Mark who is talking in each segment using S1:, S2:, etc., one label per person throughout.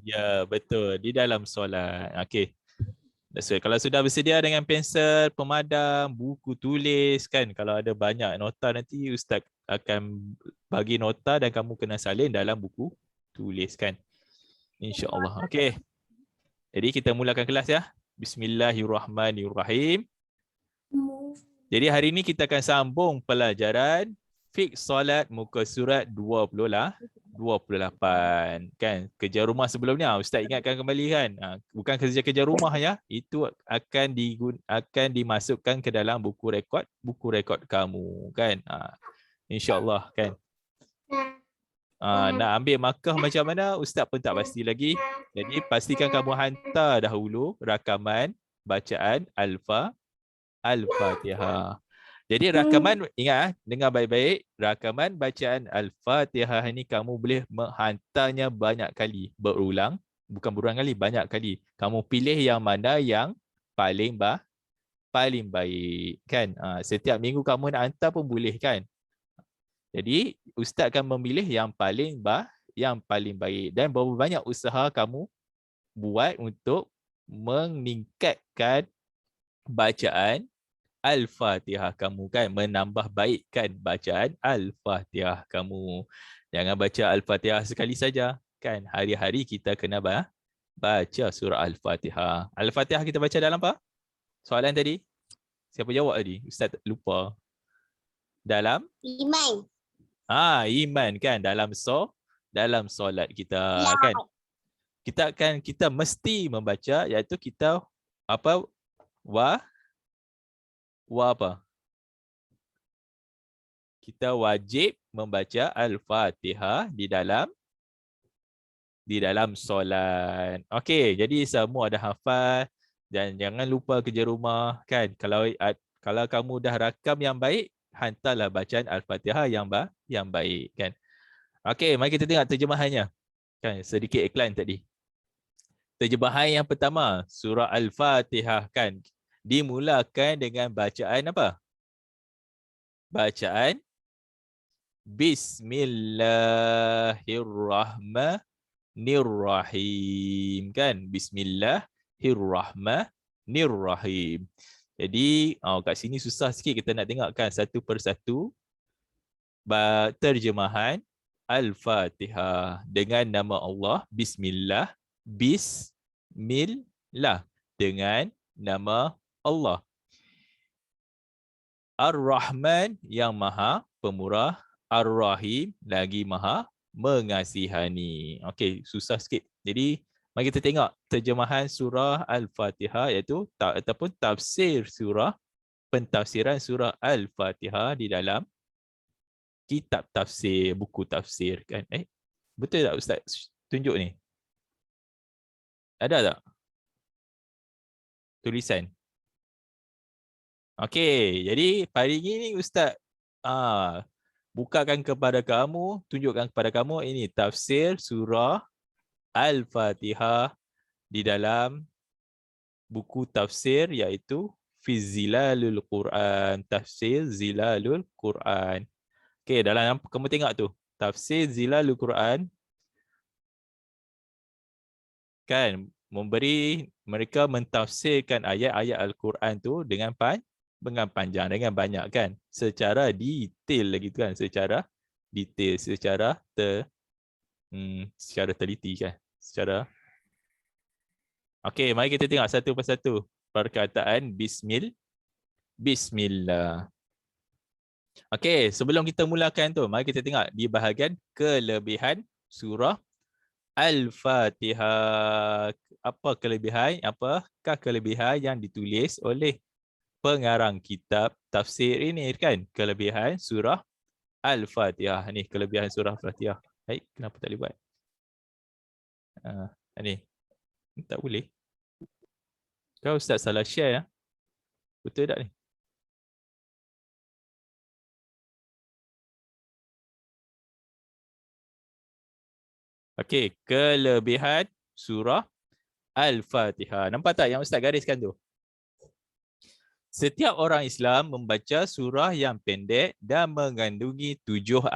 S1: Ya, betul. Di dalam solat. Okey. That's right. Kalau sudah bersedia dengan pensel, pemadam, buku tulis kan. Kalau ada banyak nota nanti Ustaz akan bagi nota dan kamu kena salin dalam buku tulis kan. InsyaAllah. Okey. Jadi kita mulakan kelas ya. Bismillahirrahmanirrahim. Jadi hari ini kita akan sambung pelajaran fiqh solat muka surat 28 kan. Kerja rumah sebelumnya Ustaz ingatkan kembali kan. Bukan kerja rumah ya. Itu akan dimasukkan ke dalam buku rekod kamu kan. InsyaAllah kan. Nak ambil markah macam mana Ustaz pun tak pasti lagi. Jadi pastikan kamu hantar dahulu rakaman bacaan Al-Fatihah. Jadi rakaman, ingat dengar baik-baik, rakaman bacaan Al-Fatihah ini kamu boleh menghantarnya banyak kali, berulang, bukan berulang kali, banyak kali. Kamu pilih yang mana yang paling baik kan. Setiap minggu kamu nak hantar pun boleh kan. Jadi Ustaz akan memilih yang paling baik dan berapa banyak usaha kamu buat untuk meningkatkan bacaan Al-Fatihah kamu kan, menambah baikkan bacaan Al-Fatihah kamu. Jangan baca Al-Fatihah sekali saja kan. Hari-hari kita kena baca surah Al-Fatihah. Al-Fatihah kita baca dalam apa? Soalan tadi. Siapa jawab tadi? Ustaz lupa. Dalam
S2: Iman.
S1: Iman kan, dalam solat kita kan. Kita mesti membaca, iaitu kita apa? Apa? Kita wajib membaca Al-Fatihah di dalam solat. Okey, jadi semua dah hafal dan jangan lupa kerja rumah kan. Kalau kamu dah rakam yang baik, hantarlah bacaan Al-Fatihah yang baik kan. Okey, mari kita tengok terjemahannya. Kan sedikit iklan tadi. Terjemahan yang pertama, surah Al-Fatihah kan dimulakan dengan bacaan apa? Bacaan Bismillahirrahmanirrahim kan. Bismillahirrahmanirrahim. Jadi kat sini susah sikit kita nak tengokkan satu persatu terjemahan Al-Fatihah dengan nama Allah. Bismillah dengan nama Allah. Ar-Rahman yang maha pemurah, Ar-Rahim lagi maha mengasihani. Okey, susah sikit. Jadi mari kita tengok terjemahan surah Al-Fatihah, iaitu ataupun pentafsiran surah Al-Fatihah di dalam kitab tafsir, buku tafsir kan. Betul tak Ustaz tunjuk ni? Ada tak tulisan? Okey, jadi pagi ini Ustaz bukakan kepada kamu, tunjukkan kepada kamu ini tafsir surah Al-Fatihah di dalam buku tafsir, iaitu Fi Zilalul Quran, tafsir Zilalul Quran. Okey, dalam kamu tengok tu, tafsir Zilalul Quran kan mereka mentafsirkan ayat-ayat Al-Quran tu dengan panjang, dengan banyak kan, secara detail lagi tu kan, secara detail, secara teliti kan, Okey, mari kita tengok satu persatu perkataan Bismillah. Okey, sebelum kita mulakan tu, mari kita tengok di bahagian kelebihan surah Al-Fatihah. Apakah kelebihan yang ditulis oleh pengarang kitab tafsir ini kan? Kelebihan surah Al-Fatihah. Ni kelebihan surah Al-Fatihah. Baik, kenapa tak boleh buat? Ni. Tak boleh. Kau Ustaz salah share ya? Betul tak ni? Okey, kelebihan surah Al-Fatihah. Nampak tak yang Ustaz gariskan tu? Setiap orang Islam membaca surah yang pendek dan mengandungi 7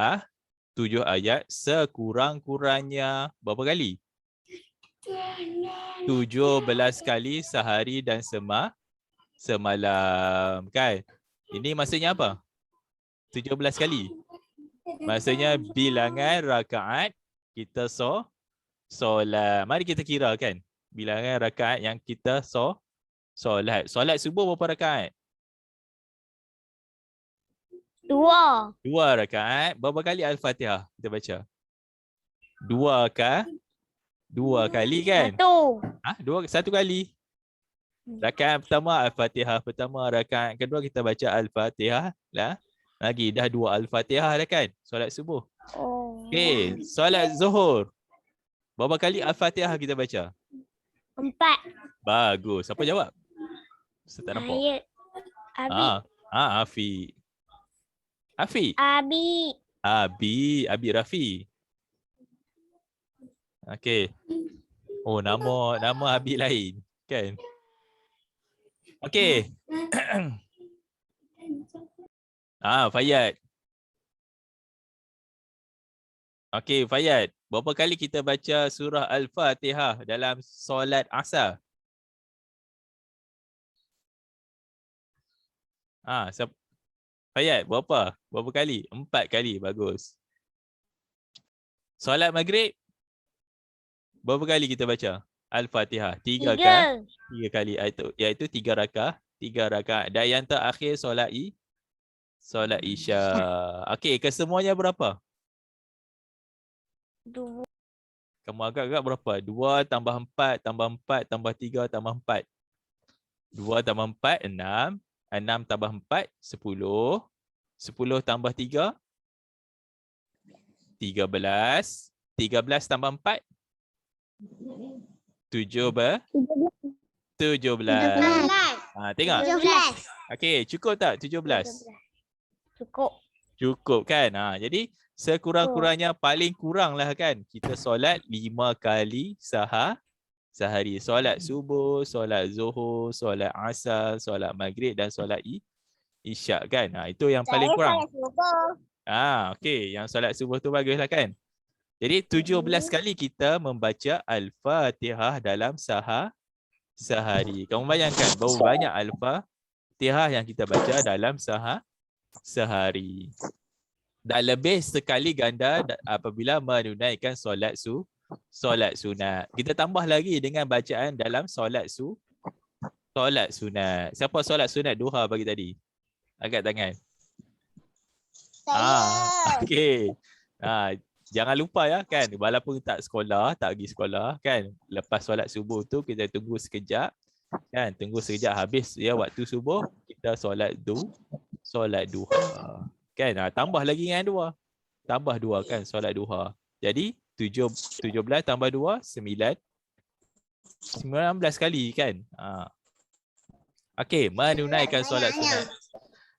S1: ayat sekurang-kurangnya berapa kali? 17 kali sehari dan semalam. Kan? Ini maksudnya apa? 17 kali. Maksudnya bilangan rakaat kita solat. Mari kita kira kan. Bilangan rakaat yang kita solat. Solat subuh berapa rakaat?
S2: 2.
S1: 2 rakaat. Berapa kali Al-Fatihah kita baca? 2 kali kan?
S2: 1.
S1: 1 kali. Rakaat pertama Al-Fatihah pertama, rakaat kedua kita baca Al-Fatihah lah. Lagi dah 2 Al-Fatihah dah kan? Solat subuh. Okey, solat Zuhur. Berapa kali Al-Fatihah kita baca?
S2: 4.
S1: Bagus. Siapa jawab? Saya tak nampak.
S2: Abi.
S1: Afiq. Afiq. Abi Rafi. Okey. Oh, nama Abi lain kan? Okey. Fayyad. Okey, Fayyad. Berapa kali kita baca surah Al-Fatihah dalam solat Asar? Fayyad, berapa? Berapa kali? 4 kali. Bagus. Solat Maghrib, berapa kali kita baca Al-Fatihah? 3 kan? 3 kali. Iaitu 3 rakaat. 3 rakaat. Dan yang terakhir solat Isya. Okey, kesemuanya berapa?
S2: 2.
S1: Kamu agak-agak berapa? 2 tambah 4 tambah 4 tambah 3 tambah 4. 2 tambah 4, 6. 6 tambah 4, 10. 10 tambah 3, 13. 13 tambah 4, 17. Tengok.
S2: 17.
S1: Okey, cukup tak 17?
S2: Cukup
S1: Kan? Jadi sekurang-kurangnya paling kurang lah kan. Kita solat 5 kali sehari. Solat subuh, solat zuhur, solat asar, solat maghrib dan solat isyak kan. Itu yang paling kurang. Okey, yang solat subuh tu baguslah kan. Jadi 17 kali kita membaca Al-Fatihah dalam sehari. Kamu bayangkan berapa banyak Al-Fatihah yang kita baca dalam sehari. Dan lebih sekali ganda apabila menunaikan solat sunat. Kita tambah lagi dengan bacaan dalam solat sunat. Siapa solat sunat duha pagi tadi? Angkat tangan. Okey. Jangan lupa ya kan, walaupun tak pergi sekolah kan, lepas solat subuh tu kita tunggu sekejap kan, habis ya waktu subuh kita solat duha kan. Tambah lagi dengan 2. Tambah 2 kan solat duha. Jadi 17 tambah 2 19 kali kan. Okey, menunaikan solat sunat.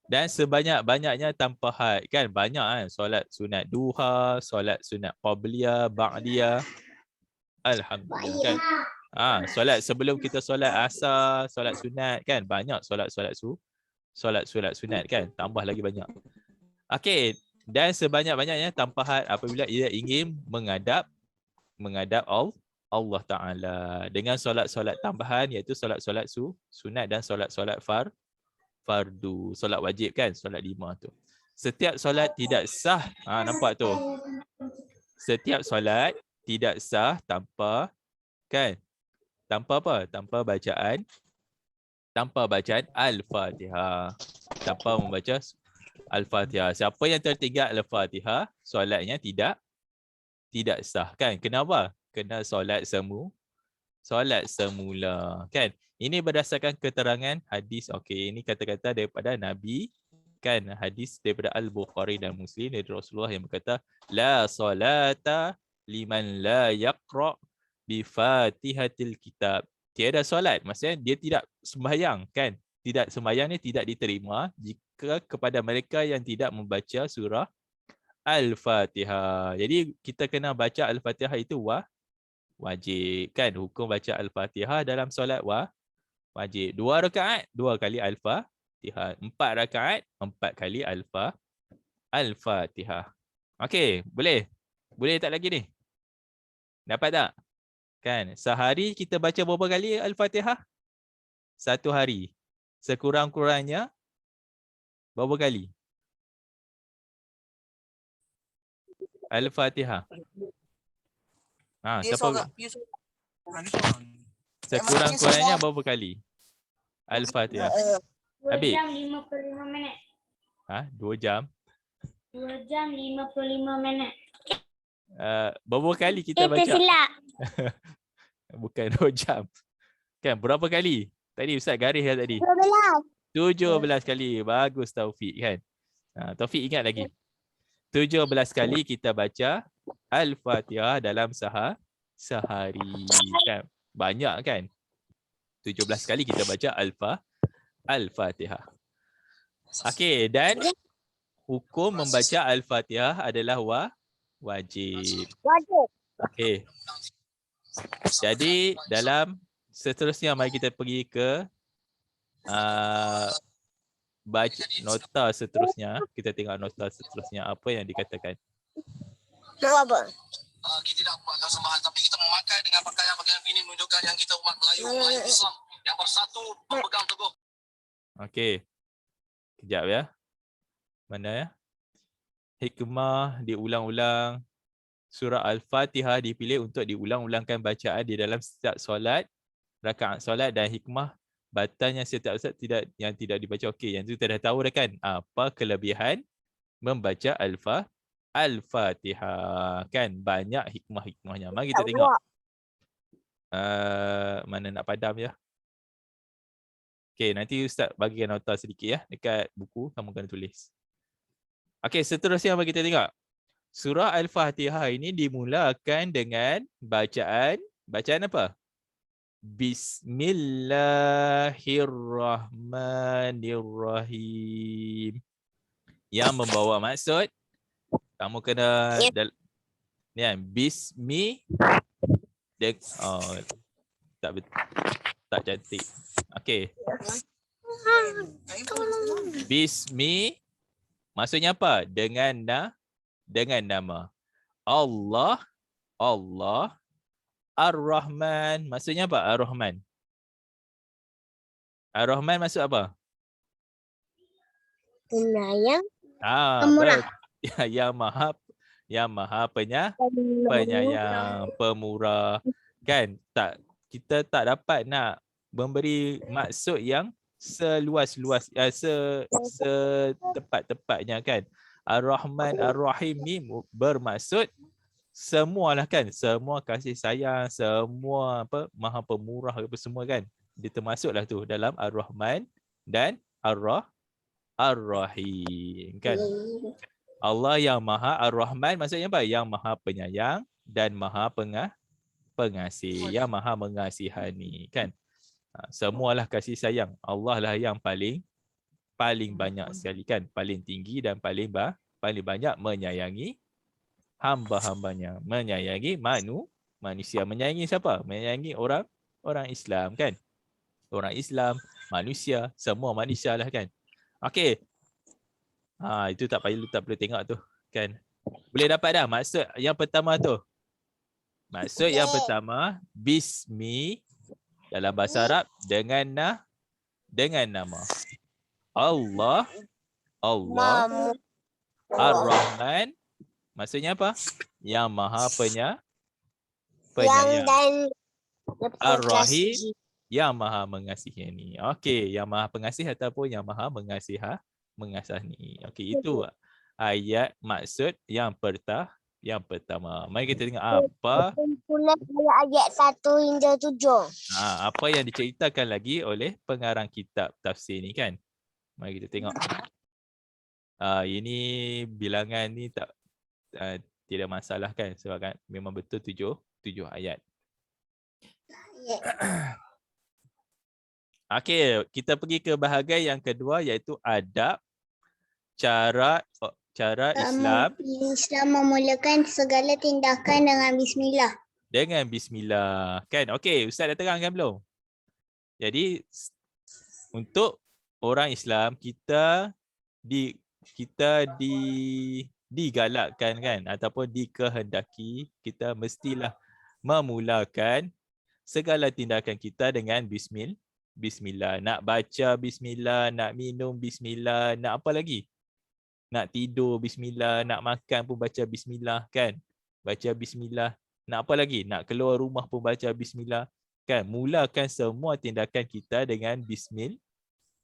S1: Dan sebanyak-banyaknya tanpa had kan, banyak kan solat sunat duha, solat sunat qabliyah, ba'diyah. Alhamdulillah kan. Solat sebelum kita solat asar, solat sunat kan, banyak solat sunat kan, tambah lagi banyak. Okey, dan sebanyak-banyaknya tanpa had apabila ia ingin menghadap Allah Taala dengan solat-solat tambahan iaitu solat-solat sunat dan solat-solat fardu, solat wajib kan, solat 5 tu. Setiap solat tidak sah, nampak tu. Setiap solat tidak sah tanpa kan? Tanpa apa? Tanpa bacaan Al-Fatihah. Tanpa membaca Al-Fatihah. Siapa yang tertinggal Al-Fatihah, solatnya tidak sah kan? Kenapa? Kena solat semula kan. Ini berdasarkan keterangan hadis. Okey, ini kata-kata daripada Nabi kan, hadis daripada Al-Bukhari dan Muslim dari Rasulullah yang berkata la solata liman la yaqra bi Fatihatil Kitab. Tiada solat, maksudnya dia tidak sembahyang kan. Tidak sembahyang ni tidak diterima jika kepada mereka yang tidak membaca surah Al-Fatihah. Jadi kita kena baca Al-Fatihah itu wajib kan. Hukum baca Al-Fatihah dalam solat wajib. 2 rakaat 2 kali Al-Fatihah. 4 rakaat 4 kali Al-Fatihah. Okey, boleh tak lagi ni? Dapat tak? Kan? Sehari kita baca berapa kali Al-Fatihah? Satu hari. Sekurang-kurangnya berapa kali? Al-Fatihah. Siapa? Sekurang-kurangnya berapa kali? Al-Fatihah.
S2: 2
S1: Habis?
S2: jam 55 minit.
S1: 2 jam.
S2: 2 jam 55 minit.
S1: Berapa kali kita baca?
S2: Tersilap.
S1: Bukan 2 jam. Kan berapa kali? Tadi Ustaz garis dah tadi. 17 kali. Bagus Taufik kan. Taufik ingat lagi. 17 kali kita baca Al-Fatihah dalam sehari. Kan? Banyak kan? 17 kali kita baca Al-Fatihah. Okey, dan hukum membaca Al-Fatihah adalah wajib. Okey. Jadi dalam seterusnya mari kita pergi ke baca nota seterusnya. Kita tengok nota seterusnya apa yang dikatakan.
S2: Apa?
S3: Kita tidak buatkan sembahan, tapi kita memakai dengan pakaian-pakaian ini menunjukkan yang kita umat Melayu Islam yang bersatu berpegang teguh.
S1: Okey. Kejap ya. Mana ya? Hikmah diulang-ulang. Surah Al-Fatihah dipilih untuk diulang-ulangkan bacaan di dalam setiap solat, rakaat solat, dan hikmah batalnya setiap solat yang tidak dibaca. Okey, yang tu kita dah tahu dah kan. Apa kelebihan membaca Al-Fatihah. Kan banyak hikmah-hikmahnya. Mari kita tengok. Mana nak padam ya. Okey, nanti Ustaz bagikan nota sedikit ya. Dekat buku kamu kena tulis. Okey, seterusnya mari kita tengok. Surah Al-Fatihah ini dimulakan dengan bacaan apa? Bismillahirrahmanirrahim. Yang membawa maksud kamu kena ni kan, tak cantik. Okey. Bismi maksudnya apa? Dengan nama. Allah Ar-Rahman. Maksudnya apa? Ar-Rahman. Ar-Rahman maksud apa?
S2: Penyayang.
S1: Yang maha penyayang, pemurah. Kan? Kita tak dapat nak memberi maksud yang seluas-luas, setepat-tepatnya kan. Ar-Rahman Ar-Rahim ni bermaksud semualah kan, semua kasih sayang, semua apa maha pemurah apa semua kan. Dia termasuklah tu dalam Ar-Rahman dan Ar-Rahim kan. Allah yang maha Ar-Rahman maksudnya apa? Yang maha penyayang dan maha pengasih, yang maha mengasihani kan. Semualah kasih sayang. Allah lah yang paling banyak sekali kan, paling tinggi dan paling banyak menyayangi hamba-hambanya, menyayangi manusia. Menyayangi siapa? Menyayangi orang Islam kan. Orang Islam, manusia, semua manusia lah kan. Okey. Itu tak perlu tengok tu kan. Boleh dapat dah maksud yang pertama tu. Maksud yang pertama, bismi dalam bahasa Arab dengan nama. Allah Ar-Rahman maksudnya apa? Yang maha penyayang. Ar-Rahim yang maha mengasihi. Okey, yang maha pengasih ataupun yang maha mengasihani. Okey, itu ayat maksud yang pertama. Mari kita tengok apa
S2: Ayat 1 hingga 7.
S1: Apa yang diceritakan lagi oleh pengarang kitab tafsir ni kan. Mari kita tengok. Ini bilangan ni tidak masalah kan, sebab kan memang betul 7 ayat. Okey, kita pergi ke bahagian yang kedua iaitu adab, cara Islam
S2: memulakan segala tindakan dengan bismillah.
S1: Dengan bismillah. Kan? Okey, Ustaz dah terangkan belum? Jadi untuk orang Islam kita digalakkan kan ataupun dikehendaki kita mestilah memulakan segala tindakan kita dengan bismillah. Nak baca bismillah, nak minum bismillah, nak apa lagi? Nak tidur bismillah, nak makan pun baca bismillah kan? Baca bismillah. Nak apa lagi? Nak keluar rumah pun baca bismillah kan? Mulakan semua tindakan kita dengan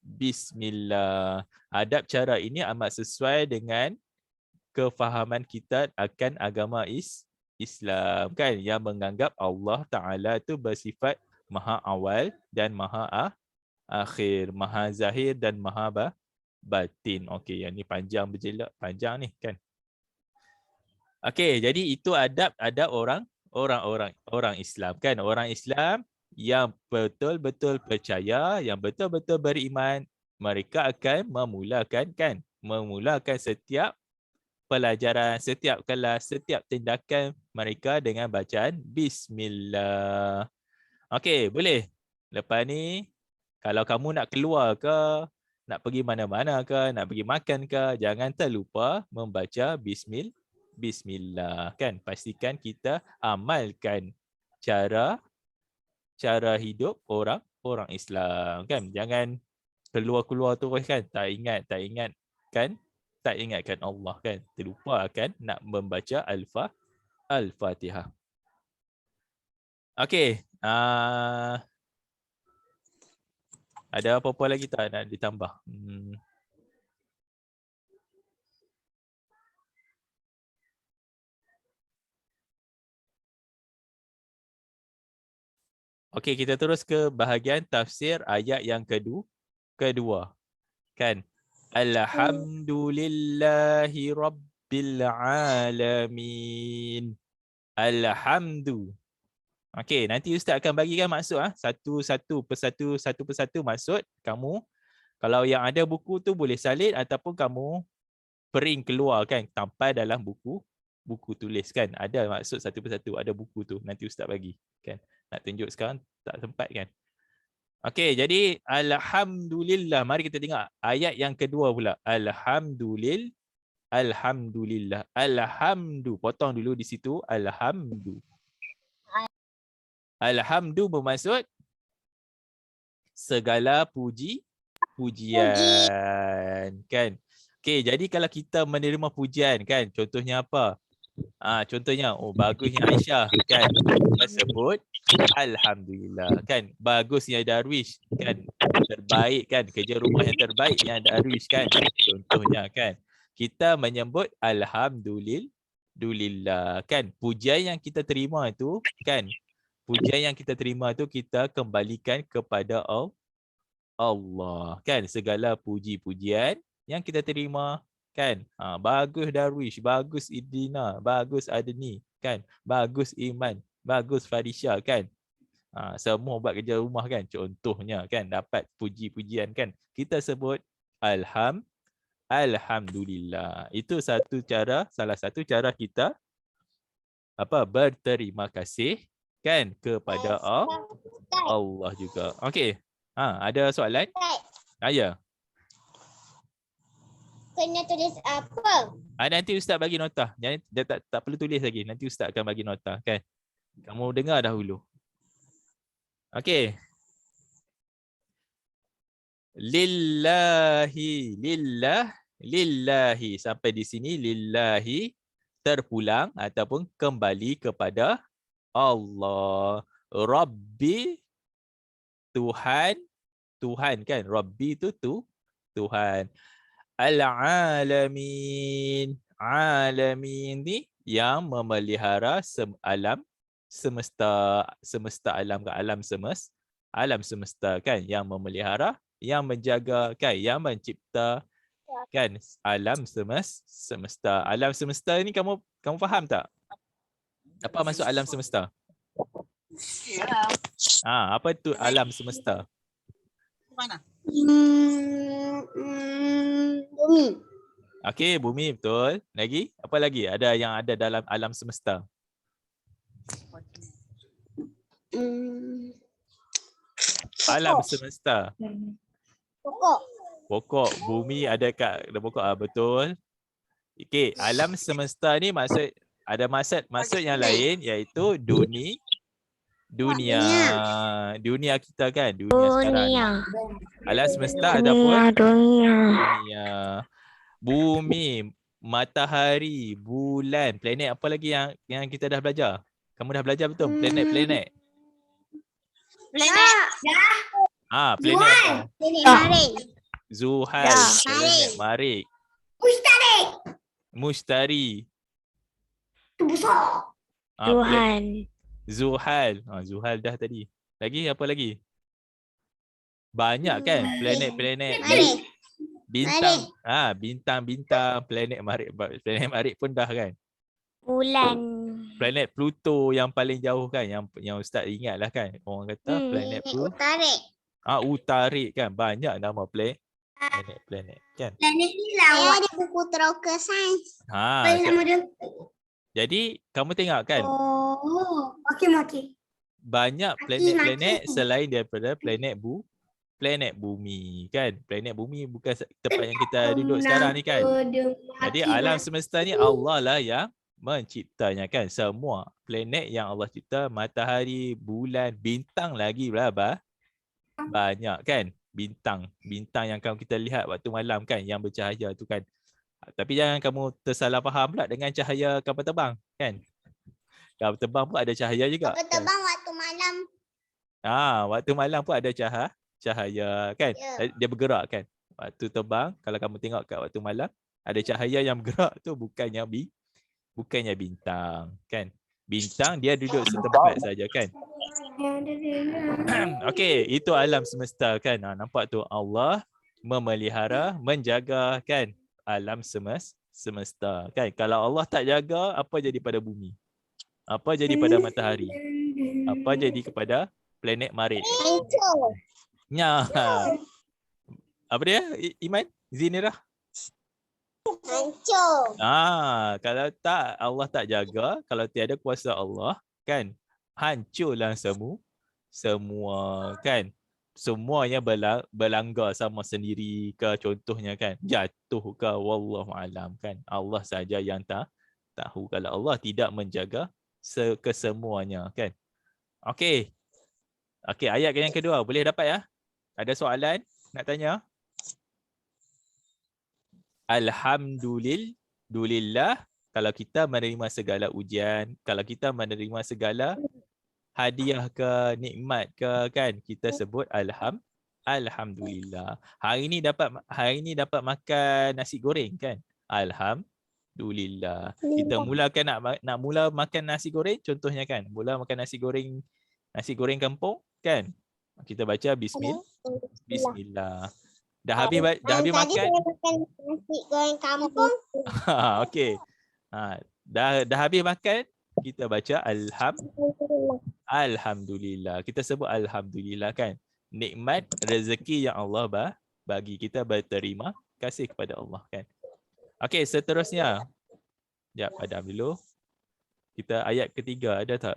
S1: bismillah. Adab cara ini amat sesuai dengan kefahaman kita akan agama Islam kan, yang menganggap Allah Ta'ala tu bersifat maha awal dan maha akhir, maha zahir dan maha batin. Okey, yang ni panjang berjelak, panjang ni kan. Okey, jadi itu adab orang Islam kan. Orang Islam yang betul-betul percaya, yang betul-betul beriman, mereka akan memulakan setiap pelajaran, setiap kelas, setiap tindakan mereka dengan bacaan bismillah. Okey, boleh. Lepas ni, kalau kamu nak keluar ke, nak pergi mana-mana ke, nak pergi makan ke, jangan terlupa membaca bismillah kan. Pastikan kita amalkan cara hidup orang Islam kan. Jangan keluar-keluar terus kan, tak ingatkan Allah kan, terlupa akan nak membaca Al-Fatihah. Okey, ada apa-apa lagi tak nak ditambah? Okey, kita terus ke bahagian tafsir ayat yang kedua. Kan? Alhamdulillahi Rabbil Alamin. Alhamdu. Okey, nanti Ustaz akan bagikan maksud satu persatu maksud kamu. Kalau yang ada buku tu boleh salin ataupun kamu print keluar kan, tampal dalam buku tulis kan. Ada maksud satu persatu, ada buku tu. Nanti Ustaz bagi kan. Nak tunjuk sekarang tak sempat kan. Okey, jadi alhamdulillah. Mari kita tengok ayat yang kedua pula. Alhamdulillah. Alhamdu. Potong dulu di situ. Alhamdu. Alhamdu bermaksud segala pujian kan. Okey, jadi kalau kita menerima pujian kan, contohnya apa? Contohnya, bagusnya Aisyah kan, kita sebut alhamdulillah kan. Bagusnya Darwish kan, terbaik kan, kerja rumah yang terbaik yang Darwish kan, contohnya kan. Kita menyebut alhamdulillah kan. Pujian yang kita terima itu kan, kita kembalikan kepada Allah kan. Segala puji-pujian yang kita terima kan. Bagus Darwish, bagus Idina, bagus Adni kan, bagus Iman, bagus Farisha kan. Semua buat kerja rumah kan, contohnya kan, dapat puji-pujian kan, kita sebut alhamdulillah. Itu salah satu cara kita berterima kasih kan kepada Allah juga. Okey. Ada soalan? Ya.
S2: Kena tulis apa?
S1: Nanti Ustaz bagi nota. Jangan, tak perlu tulis lagi. Nanti Ustaz akan bagi nota kan. Kamu dengar dahulu. Okey. Lillahi. Sampai di sini lillahi terpulang ataupun kembali kepada Allah. Rabbi, Tuhan kan. Rabbi itu Tuhan. Al-alamin. Alamin ni yang memelihara alam semesta alam kan, alam semesta kan, yang memelihara, yang menjaga kan, yang mencipta kan alam semesta. Alam semesta ni kamu faham tak? Apa maksud alam semesta? Apa tu alam semesta?
S3: Mana?
S2: Bumi.
S1: Okey, bumi betul. Lagi? Apa lagi? Ada yang ada dalam alam semesta? Alam semesta. Pokok. Bumi ada kat pokok. Betul. Okey, alam semesta ni maksud yang lain iaitu Dunia. Dunia kita kan. Dunia sekarang ni. Alam semesta
S4: Dunia,
S1: ataupun
S4: dunia.
S1: dunia. Bumi, matahari, bulan, planet, apa lagi yang kita dah belajar? Kamu dah belajar betul? Planet-planet.
S2: Planet.
S1: Planet apa?
S2: Planet Maring.
S1: Zuhal,
S4: Ya.
S1: planet Marik, Mustari.
S4: Tuhan.
S1: Zuhal. Zuhal dah tadi. Lagi apa lagi? Banyak kan planet-planet.
S2: Maring.
S1: Bintang. Bintang-bintang, planet Marik. Planet Marik pun dah kan.
S4: Bulan.
S1: Planet Pluto yang paling jauh kan, yang Ustaz ingat lah kan. Orang kata planet Pluto.
S2: Utarik.
S1: Utarik kan. Banyak nama planet kan.
S2: Planet ni lawa. Ada buku teroka sains. Nama dia?
S1: Jadi kamu tengok kan,
S2: Okey.
S1: banyak planet-planet selain daripada planet bumi kan. Planet bumi bukan tempat yang kita duduk sekarang ni kan. Jadi alam semesta ni Allah lah yang menciptanya kan. Semua planet yang Allah cipta, matahari, bulan, bintang lagi berapa? Banyak kan. Bintang yang kita lihat waktu malam kan, yang bercahaya tu kan. Tapi jangan kamu tersalah faham pula dengan cahaya kapal terbang kan. Kapal terbang pun ada cahaya juga.
S2: Kapal terbang waktu malam.
S1: Waktu malam pun ada cahaya kan.
S2: Ya.
S1: Dia bergerak kan. Waktu terbang, kalau kamu tengok kat waktu malam, ada cahaya yang bergerak tu bukannya bintang kan. Bintang dia duduk setempat saja kan. Okey, itu alam semesta kan. Nampak tu Allah memelihara, menjaga kan alam semesta kan. Kalau Allah tak jaga, apa jadi pada bumi? Apa jadi pada matahari? Apa jadi kepada planet Marik?
S2: Hancur.
S1: Apa dia? Iman? Zinirah?
S2: Hancur.
S1: Kalau tak Allah tak jaga, kalau tiada kuasa Allah kan, hancurlah semua kan. Semuanya berlanggar sama sendiri ke, contohnya kan, jatuh ke, wallahu alam kan. Allah saja yang tahu. Kalau Allah tidak menjaga kesemuanya kan. Okey, ayat yang kedua boleh dapat ya? Ada soalan nak tanya? Alhamdulillah, kalau kita menerima segala ujian, kalau kita menerima segala hadiah ke, nikmat ke kan, kita sebut alhamdulillah. Hari ni dapat makan nasi goreng kan, alhamdulillah. Kita mulakan nak mula makan nasi goreng, contohnya kan, mula makan nasi goreng kampung kan, kita baca bismillah. Dah habis makan.
S2: Tadi saya makan nasi goreng kampung.
S1: Okey. Dah habis makan, kita baca alhamdulillah. Kita sebut alhamdulillah kan. Nikmat rezeki yang Allah bagi, kita berterima kasih kepada Allah kan. Okey, seterusnya. Jap, padam dulu. Kita ayat ketiga, ada tak?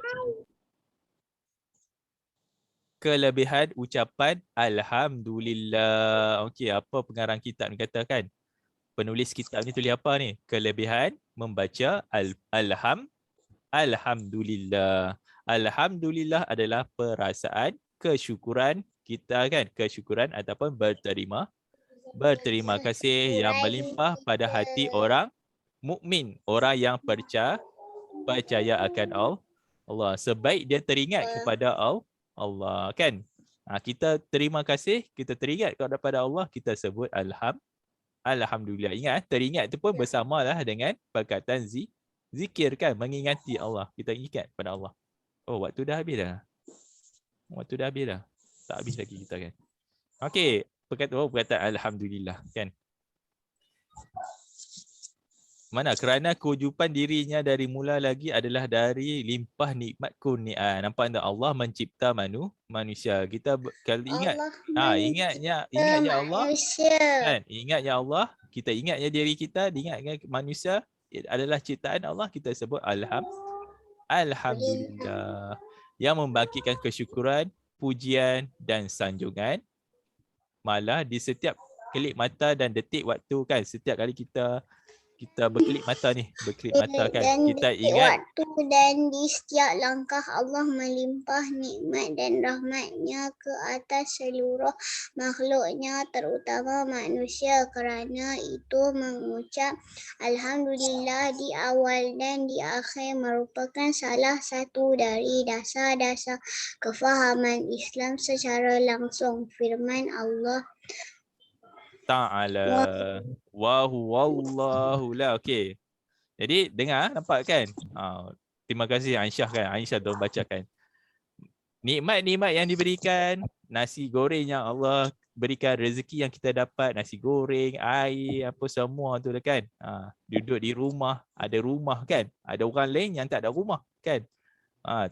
S1: Kelebihan ucapan alhamdulillah. Okey, apa pengarang kitab ni kata kan? Penulis kitab ni tulis apa ni? Kelebihan membaca alhamdulillah. Alhamdulillah adalah perasaan kesyukuran kita kan, kesyukuran ataupun berterima kasih yang melimpah pada hati orang mukmin, orang yang percaya akan Allah. Sebaik dia teringat kepada Allah kan. Kita terima kasih, kita teringat kepada Allah, kita sebut alhamdulillah. Ingat, teringat tu pun bersamalah dengan perkataan zikir kan, mengingati Allah. Kita ingat pada Allah. Waktu dah habis dah. Tak habis lagi kita kan. Okey, perkataan alhamdulillah kan. Mana? Kerana kewujuban dirinya dari mula lagi adalah dari limpah nikmat kurnia. Nampak tak? Allah mencipta manusia. Kita kalau ingat, ingat ya Allah. Kan? Ingat ya Allah, kita ingatnya diri kita, ingatnya manusia adalah ciptaan Allah, kita sebut alhamdulillah. Yang membangkitkan kesyukuran, pujian dan sanjungan. Malah di setiap kelip mata dan detik waktu kan, setiap kali kita kita berkelip mata ni, berkelip mata kan.
S2: Dan
S1: Kita
S2: di
S1: ingat
S2: waktu dan di setiap langkah Allah melimpah nikmat dan rahmatnya ke atas seluruh makhluknya terutama manusia. Kerana itu mengucap Alhamdulillah di awal dan di akhir merupakan salah satu dari dasar-dasar kefahaman Islam secara langsung. Firman Allah
S1: Ta'ala wa huwallahu la. Okey. Jadi dengar, nampak kan? Terima kasih Aisyah kan. Aisyah tolong bacakan. Nikmat-nikmat yang diberikan, nasi goreng yang Allah berikan, rezeki yang kita dapat, nasi goreng, air, apa semua tu kan. Duduk di rumah, ada rumah kan. Ada orang lain yang tak ada rumah kan.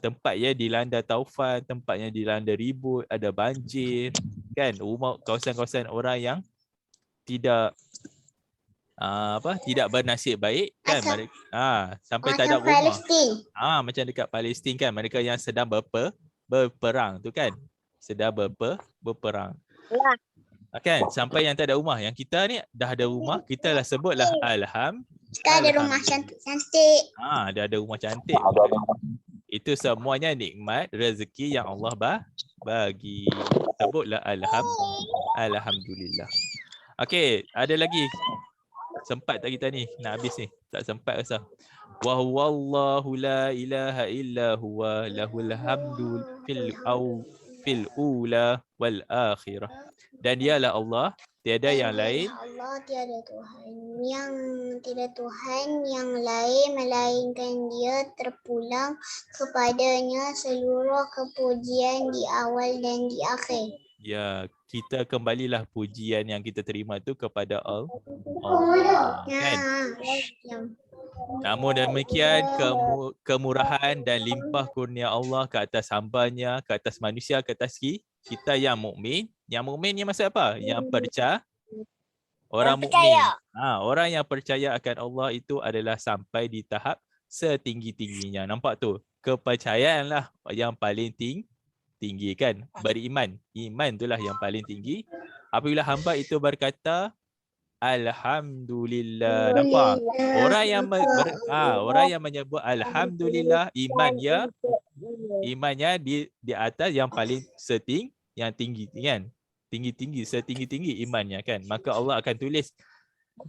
S1: Tempat yang dilanda taufan, tempatnya dilanda ribut, ada banjir kan. Rumah kawasan-kawasan orang yang tidak tidak bernasib baik kan, mereka sampai tak ada
S2: macam
S1: rumah.
S2: Palestin.
S1: Macam dekat Palestin kan, mereka yang sedang berperang tu kan, sedang berperang. Kan, sampai yang tak ada rumah. Yang kita ni dah ada rumah, kita lah sebutlah
S2: Kita ada rumah cantik-cantik.
S1: Dah ada rumah cantik. Itu semuanya nikmat rezeki yang Allah bagi. Sebutlah alhamdulillah. Okey, ada lagi. Sempat tak kita ni? Nak habis ni. Tak sempat rasa. Wa huwallahu la ilaha illa huwa lahul hamdu fil ula wal akhirah. Dan dialah Allah, tiada yang lain.
S2: Allah tiada Tuhan yang lain melainkan Dia, terpulang kepadanya seluruh kepujian di awal dan di akhir.
S1: Ya, kita kembalilah pujian yang kita terima tu kepada Allah. Kan? Namun demikian, kemurahan dan limpah kurnia Allah ke atas hambanya, ke atas manusia, ke atas kita yang mukmin. Yang mukmin ni maksud apa? Yang percaya. Orang mukmin. Orang yang percaya akan Allah itu adalah sampai di tahap setinggi-tingginya. Nampak tu? Kepercayaanlah yang paling tinggi kan, beriman. Iman itulah yang paling tinggi. Apabila hamba itu berkata Alhamdulillah. Nampak? Orang yang menyebut Alhamdulillah, imannya di atas yang paling yang tinggi kan. Tinggi-tinggi, setinggi-tinggi imannya kan. Maka Allah akan tulis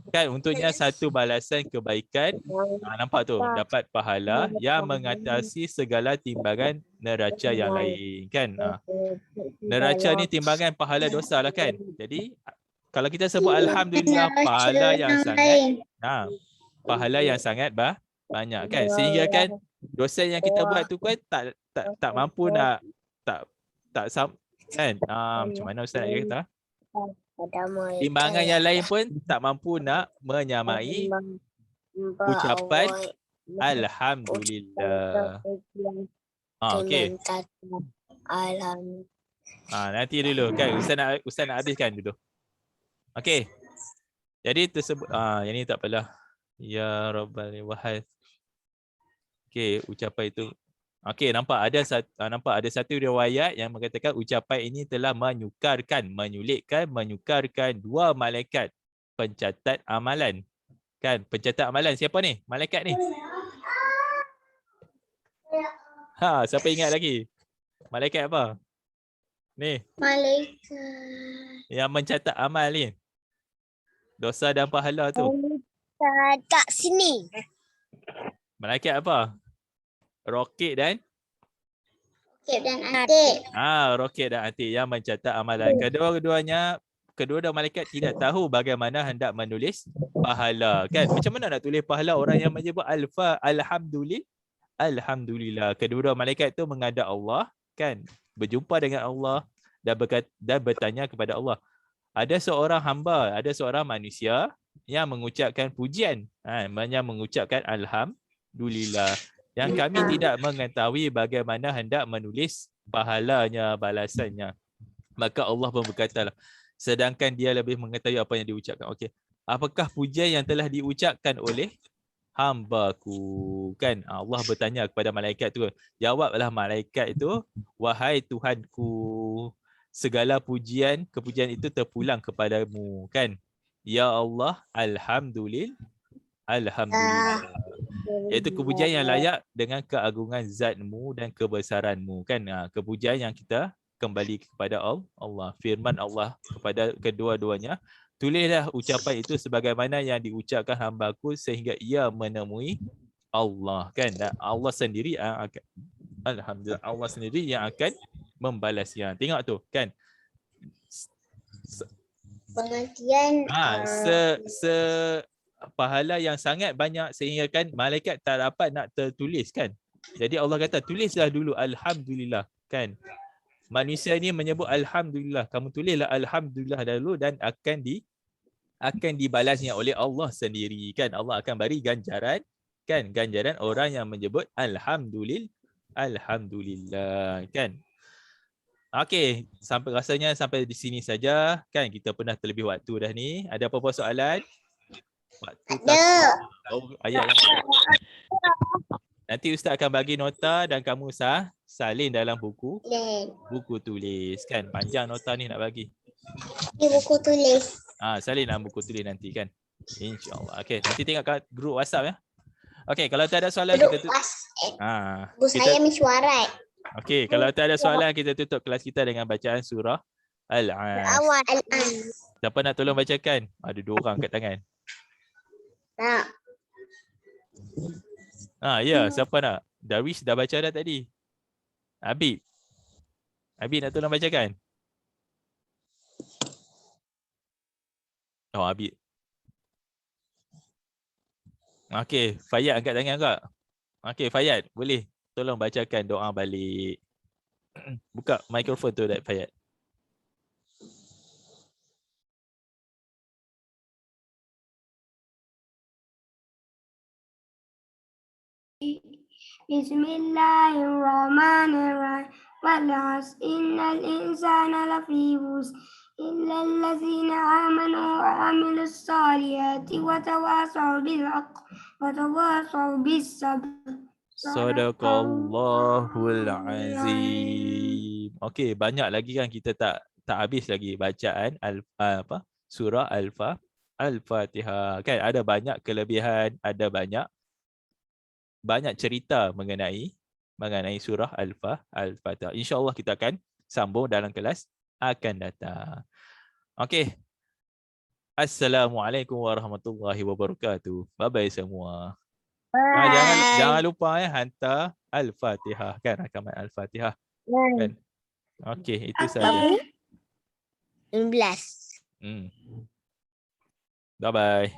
S1: kan untuknya satu balasan kebaikan. Nampak tu, dapat pahala yang mengatasi segala timbangan neraca yang lain kan. Neraca ni timbangan pahala dosa lah kan. Jadi kalau kita sebut Alhamdulillah, pahala yang sangat banyak kan. Sehingga kan dosa yang kita buat tu kan tak mampu nak kan. Macam mana Ustaz nak kata? Timbangan yang lain pun tak mampu nak menyamai ucapan Alhamdulillah. Okey. Nanti dulu kan Ustaz nak habiskan dulu. Okey. Jadi tersebut yang ni tak apalah. Ya Rabbal Wahid. Okey, ucapan itu. Okey, nampak ada satu riwayat yang mengatakan ucapan ini telah menyukarkan dua malaikat pencatat amalan. Kan, pencatat amalan siapa ni? Malaikat ni. Siapa ingat lagi? Malaikat apa? Ni.
S2: Malaikat.
S1: Yang mencatat amal ni. Dosa dan pahala tu.
S2: Kat sini.
S1: Malaikat apa? Roket dan
S2: Atik.
S1: Roket dan Atik yang mencatat amalan. Kedua malaikat tidak tahu bagaimana hendak menulis pahala kan. Macam mana nak tulis pahala orang yang menyebut Alhamdulillah. Kedua malaikat itu menghadap Allah kan, berjumpa dengan Allah dan bertanya kepada Allah. Ada seorang hamba, ada seorang manusia yang mengucapkan pujian, yang mengucapkan Alhamdulillah. Yang kami tidak mengetahui bagaimana hendak menulis pahalanya, balasannya. Maka Allah pun berkatalah, sedangkan dia lebih mengetahui apa yang diucapkan. Okey, apakah pujian yang telah diucapkan oleh hambaku? Kan Allah bertanya kepada malaikat tu. Jawablah malaikat itu, wahai Tuhanku, segala kepujian itu terpulang kepadamu kan. Ya Allah, Alhamdulillah Alhamdulillah. Iaitu kepujian yang layak dengan keagungan zatmu dan kebesaranmu. Kan? Kepujian yang kita kembali kepada Allah. Firman Allah kepada kedua-duanya. Tulislah ucapan itu sebagaimana yang diucapkan hamba-Ku sehingga ia menemui Allah. Kan? Dan Allah sendiri akan, alhamdulillah, Allah sendiri yang akan membalasnya. Tengok tu, kan?
S2: Pengertian
S1: Pahala yang sangat banyak sehingga kan malaikat tak dapat nak tertulis, kan? Jadi Allah kata tulislah dulu alhamdulillah, kan? Manusia ni menyebut alhamdulillah, kamu tulislah alhamdulillah dulu dan akan dibalasnya oleh Allah sendiri, kan? Allah akan bagi ganjaran, kan? Ganjaran orang yang menyebut alhamdulillah, kan? Okey, rasanya sampai di sini saja, kan? Kita pernah terlebih waktu dah ni. Ada apa-apa soalan?
S2: ada.
S1: Ayat yang nanti Ustaz akan bagi nota dan kamu salin dalam buku tulis, kan? Panjang nota ni nak bagi.
S2: Di buku tulis.
S1: Salin dalam buku tulis nanti, kan? InsyaAllah. Okey, nanti tengok kat grup WhatsApp ya. Okey, kalau tak ada soalan kita
S2: Saya mesyuarat.
S1: Okey, kalau tak ada soalan kita tutup kelas kita dengan bacaan surah Al-As. Siapa nak tolong bacakan? Ada 2 orang kat tangan.
S2: Tak.
S1: Ya, siapa nak? Darwish dah baca dah tadi. Habib nak tolong bacakan? Habib. Okey, Fayyad angkat tangan kak. Okey, Fayyad, boleh tolong bacakan doa balik. Buka mikrofon tu, Fayyad.
S5: Bismillahirrahmanirrahim. Wal-'asr innal insana lafi khusr illa allazina amanu wa 'amilus salihati wa tawasaw bil haqq wa tawasaw bis sabr.
S1: Sadaqallahul azim. Okey, banyak lagi kan, kita tak habis lagi bacaan surah Al-Fatihah. Kan ada banyak kelebihan, ada banyak cerita mengenai surah Al-Fatihah. InsyaAllah kita akan sambung dalam kelas akan datang. Okey. Assalamualaikum warahmatullahi wabarakatuh. Bye-bye semua. Jangan lupa hantar Al-Fatihah, kan? Rakaman Al-Fatihah. Kan? Okey, itu saja.
S2: 16.
S1: Bye-bye.